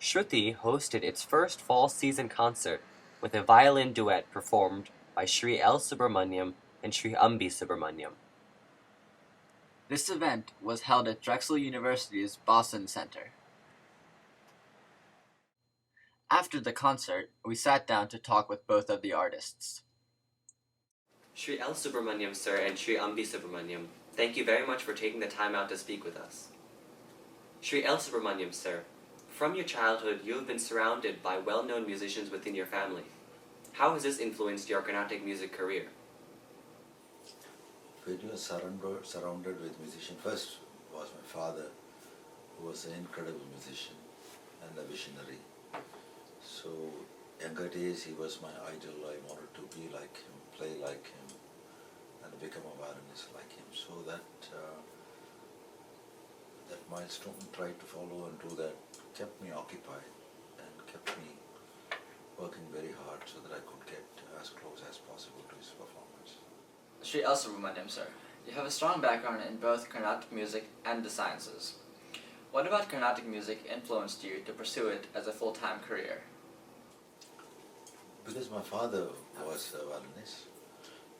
Shruti hosted its first fall season concert with a violin duet performed by Sri L. Subramaniam and Sri Ambi Subramaniam. This event was held at Drexel University's Boston Center. After the concert, we sat down to talk with both of the artists. Sri L. Subramaniam, sir, and Sri Ambi Subramaniam, thank you very much for taking the time out to speak with us. Sri L. Subramaniam, sir, from your childhood, you have been surrounded by well-known musicians within your family. How has this influenced your Carnatic music career? When you are surrounded with musicians, first was my father, who was an incredible musician and a visionary. So, younger days, he was my idol. I wanted to be like him, play like him, and become a violinist like him. So that milestone, tried to follow and do that, kept me occupied and kept me working very hard so that I could get as close as possible to his performance. Sri L. Subramaniam, sir, you have a strong background in both Carnatic music and the sciences. What about Carnatic music influenced you to pursue it as a full-time career? Because my father was a violinist,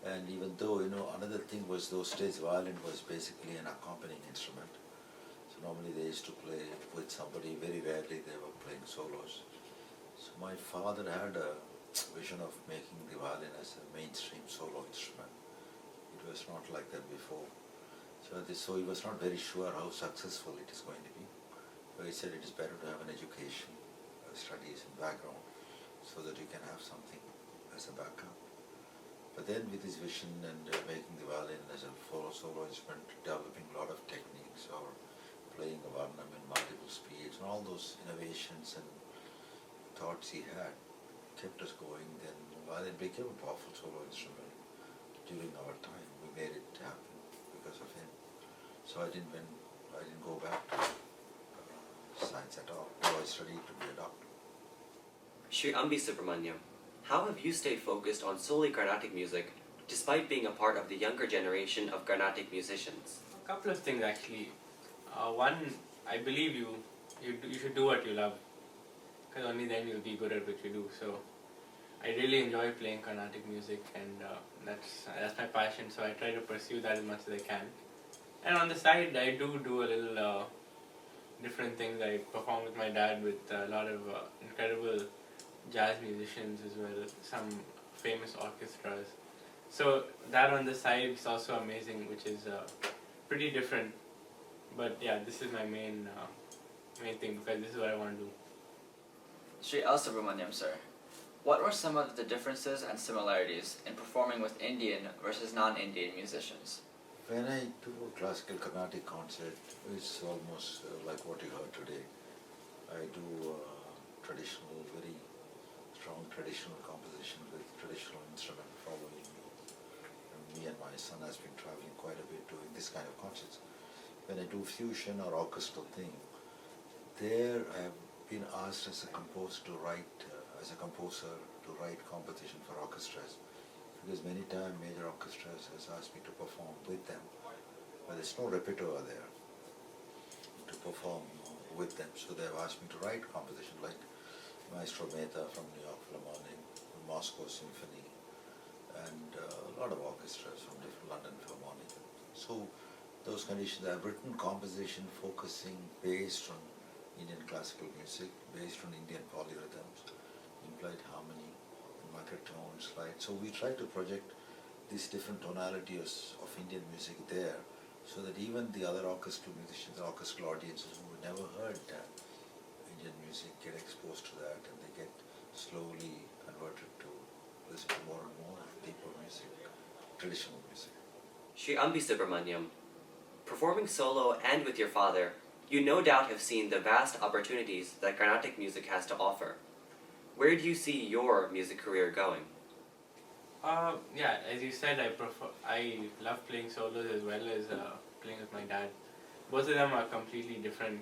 and even though, another thing was those days violin was basically an accompanying instrument. So normally they used to play with somebody, very rarely they were playing solos. So my father had a vision of making the violin as a mainstream solo instrument. It was not like that before. So he was not very sure how successful it is going to be. So he said it is better to have an education, studies and background, so that you can have something as a backup. But then with his vision and making the violin as a solo instrument, developing a lot of techniques or playing a varnam in multiple speeds and all those innovations and thoughts he had kept us going. Then violin became a powerful solo instrument during our time. We made it happen because of him. So I didn't go back to science at all. So I studied to be a doctor. Sri Ambi Subramaniam, how have you stayed focused on solely Carnatic music despite being a part of the younger generation of Carnatic musicians? A couple of things actually. One, I believe you should do what you love, because only then you'll be good at what you do. So I really enjoy playing Carnatic music, and that's my passion. So I try to pursue that as much as I can. And on the side, I do a little different things. I perform with my dad with a lot of incredible jazz musicians as well, some famous orchestras. So that on the side is also amazing, which is pretty different. But yeah, this is my main thing, because this is what I want to do. Sri L. Subramaniam, sir, what were some of the differences and similarities in performing with Indian versus non-Indian musicians? When I do a classical Carnatic concert, it's almost like what you heard today. I do traditional, very strong traditional composition with traditional instrument following me. And me and my son has been traveling quite a bit doing this kind of concerts. When I do fusion or orchestral thing, there I have been asked as a composer to write composition for orchestras, because many times major orchestras has asked me to perform with them, but there's no repertoire there to perform with them. So they have asked me to write composition like Maestro Mehta from New York Philharmonic, Moscow Symphony, and a lot of orchestras from different London Philharmonic. So those conditions, I have written composition focusing based on Indian classical music, based on Indian polyrhythms, implied harmony, microtones, right? So we try to project these different tonalities of Indian music there, so that even the other orchestral musicians, orchestral audiences who never heard Indian music get exposed to that, and they get slowly converted to listen to more and more deeper music, traditional music. Sri Ambi Subramaniam, performing solo and with your father, you no doubt have seen the vast opportunities that Carnatic music has to offer. Where do you see your music career going? Yeah, as you said, I love playing solos as well as playing with my dad. Both of them are completely different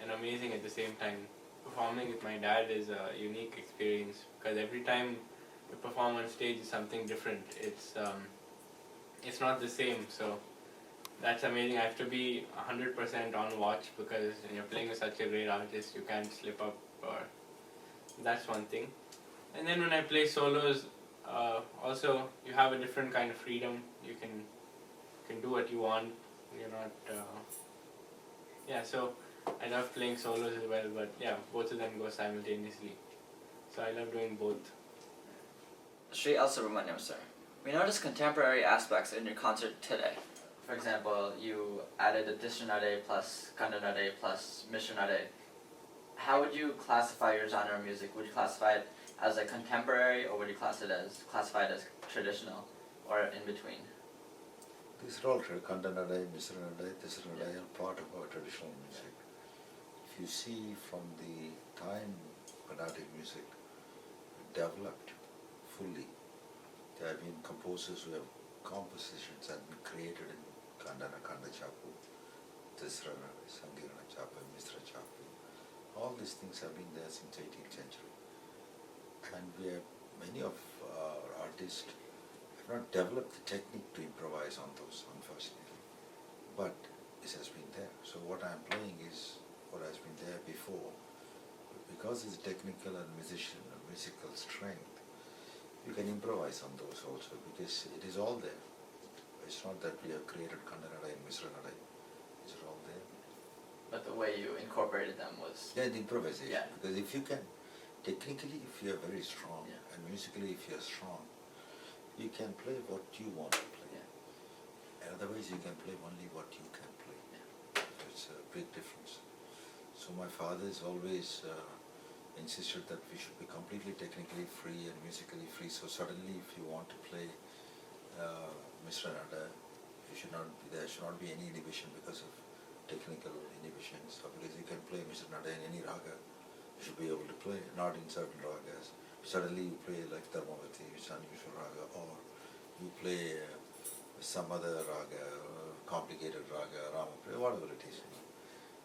and amazing at the same time. Performing with my dad is a unique experience, because every time you perform on stage is something different. It's not the same, so that's amazing. I have to be 100% on watch, because when you're playing with such a great artist, you can't slip up or that's one thing. And then when I play solos, also you have a different kind of freedom. You can do what you want. You're not. So I love playing solos as well. But yeah, both of them go simultaneously. So I love doing both. Sri Subramaniam, sir. We noticed contemporary aspects in your concert today. For example, you added a Dishanade plus Kandanade plus Mishanade. How would you classify your genre of music? Would you classify it as a contemporary, or would you classify it as traditional, or in between? These are all Kandanade, Misranade, Tisranade are part of our traditional music. If you see from the time Carnatic music developed fully, there have been composers who have compositions that have been created in Kandana, Kanda Chapu, Tisrana, Sangirana Chapu, Misra Chapu. All these things have been there since 18th century. And many of our artists have not developed the technique to improvise on those, unfortunately. But this has been there. So what I'm playing is what has been there before. But because it's technical and musical strength, you can improvise on those also, because it is all there. It's not that we have created Kandanada and Misranada. It's all there. But the way you incorporated them was... Yeah, the improvisation. Yeah. Because if you can, technically if you are very strong, Yeah. and musically if you are strong, you can play what you want to play. Yeah. And otherwise you can play only what you can play. Yeah. It's a big difference. So my father has always insisted that we should be completely technically free and musically free. So suddenly if you want to play Mr. Nada, there should not be any inhibition because of technical inhibitions. So because you can play Mr. Nada in any raga, you should be able to play, not in certain ragas. Suddenly you play like Dharmavati, which is unusual raga, or you play some other raga, complicated raga, Rama, whatever it is.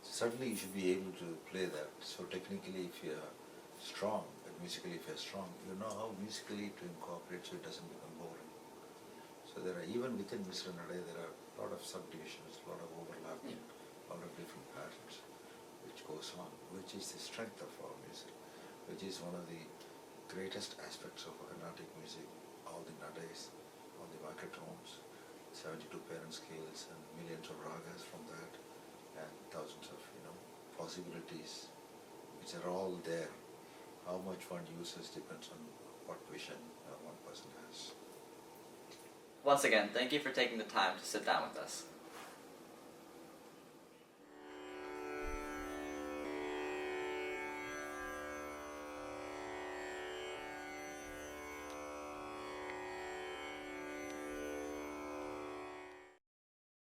So suddenly you should be able to play that. So technically if you are strong, and musically if you are strong, you know how musically to incorporate so it doesn't become boring. So there are, even within Mr. Nade, there are a lot of subdivisions, a lot of overlapping, a lot of different patterns which goes on, which is the strength of our music, which is one of the greatest aspects of Carnatic music. All the nades, all the microtones, 72 parent scales and millions of ragas from that, and thousands of possibilities which are all there. How much one uses depends on what vision one person has. Once again, thank you for taking the time to sit down with us.